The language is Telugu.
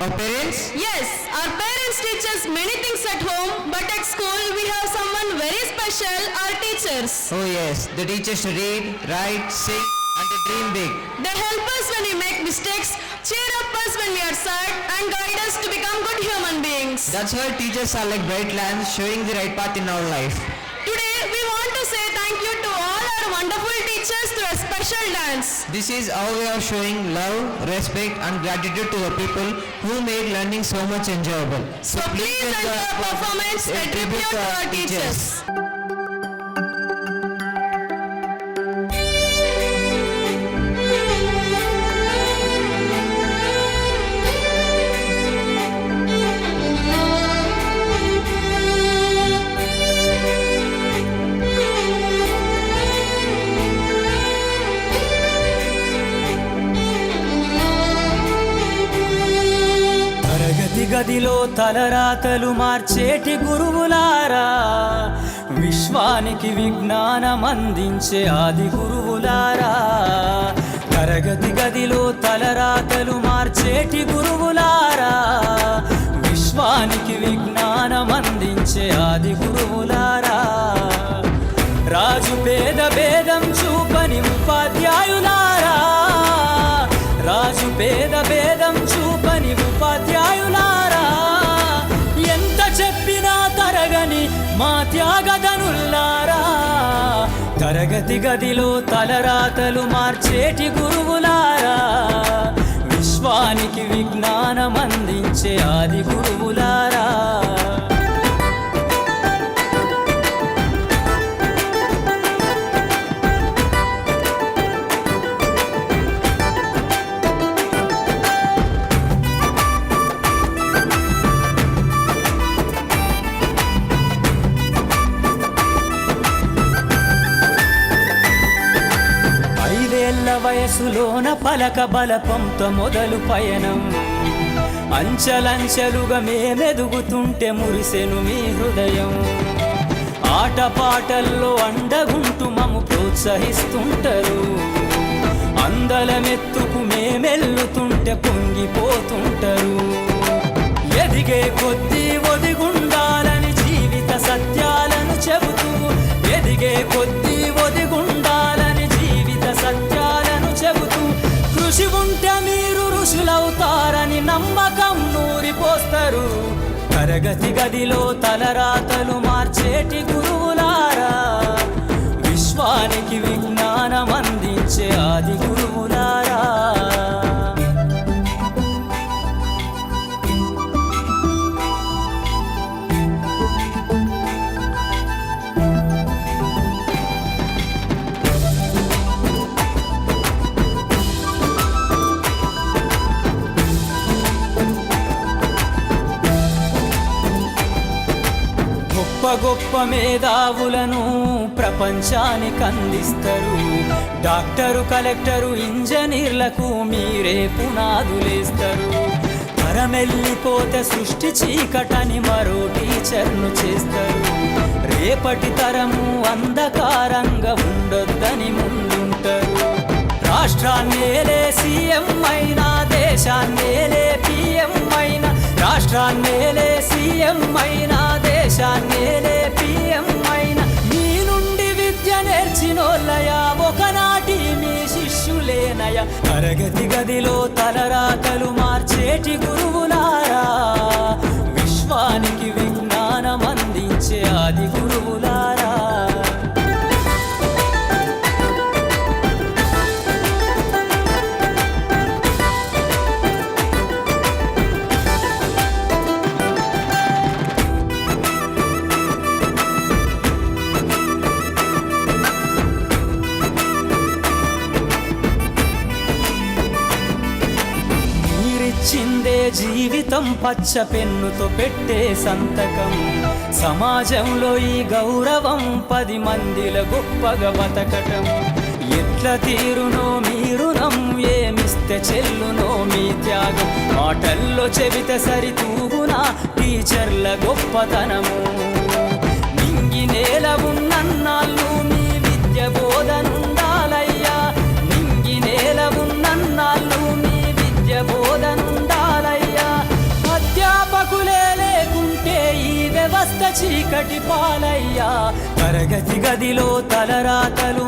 Our parents? Yes, our parents teach us many things at home, but at school we have someone very special, our teachers. Oh yes, they teach us to read, write, sing and to dream big. They help us when we make mistakes, cheer up us when we are sad, and guide us to become good human beings. That's why teachers are like bright lamps showing the right path in our life. Today we want to say thank you to all our wonderful teachers through a special dance. This is our way of showing love, respect and gratitude to the people who made learning so much enjoyable. So please enjoy our performance, a tribute to our teachers. గదిలో తలరాతలు మార్చేటి గురువులారా, విశ్వానికి విజ్ఞానం అందించే ఆది గురువులారా. తరగతి గదిలో తలరాతలు మార్చేటి గురువులారా, విశ్వానికి విజ్ఞానం అందించే ఆది గురువులారా. రాజు పేద భేదం చూపని ఉపాధ్యాయులారా, రాజు పేద భేదం చూపని ఉపాధ్యాయులారా. ఎంత చెప్పినా తరగని మా త్యాగధనుల్లారా. తరగతి గదిలో తలరాతలు మార్చేటి గురువులారా, విశ్వానికి విజ్ఞానం అందించే ఆది గురువులారా. వయసులోన పలక బలపంతో మొదలు పయనం, అంచలంచెలుగా మేమెదుగుతుంటే మురిసెను మీ హృదయం. ఆటపాటల్లో అండగుంటూ మము ప్రోత్సహిస్తుంటారు, అందలమెత్తుకు మేమెల్లుతుంటే పొంగిపోతుంటారు. ఎదిగే కొద్దీ ఒదిగుండాలని జీవిత సత్యాలను చెబుతూ, ఎదిగే కొద్దీ ఒదిగుండాలని జీవిత సత్యాలను చెబుతూ, కృషి ఉంటే మీరు ఋషులవుతారని నమ్మకం నూరిపోస్తారు. తరగతి గదిలో తలరాతలు మార్చేటి గురువులారా, విశ్వానికి విజ్ఞానం అందించే ఆది గురువులారా. గొప్ప గొప్ప మేధావులను ప్రపంచానికి అందిస్తారు. డాక్టరు, కలెక్టరు, ఇంజనీర్లకు మీరే పునాదులేస్తారు. తరమెల్లిపోతే సృష్టి చీకటని మరో టీచర్ను చేస్తారు. రేపటి తరము అంధకారంగా ఉండొద్దని ముందుంటారు. రాష్ట్రాన్నేలే సీఎం అయినా, దేశాన్నేలే పిఎం అయినా, రాష్ట్రాన్నేలే సీఎం అయినా, దేశాన్నేలే పిఎం అయినా, మీ నుండి విద్య నేర్చినోళ్ళయా, ఒకనాటి మీ శిష్యులేనయా. తరగతి గదిలో తలరాతలు మార్చేటి గురువులారా, విశ్వానికి విజ్ఞానం అందించే ఆది గురువులారా. చిందే జీవితం పచ్చ పెన్నుతో పెట్టే సంతకం, సమాజంలో ఈ గౌరవం 10 మందిల గొప్పగా బతకటం. ఎట్ల తీరునో మీ రుణం, ఏమిస్తే చెల్లునో మీ త్యాగం. మాటల్లో చెబితే సరితూగునా టీచర్ల గొప్పతనము. నింగి నేల ఉన్నన్నాళ్ళు మీ విద్య బోధనుండాలయ్యా, నింగి నేల ఉన్నన్నాళ్ళు మీ విద్య బోధనుండాలయ్యా. చీకటి పాలయ్యా తరగతి గదిలో తలరాతలు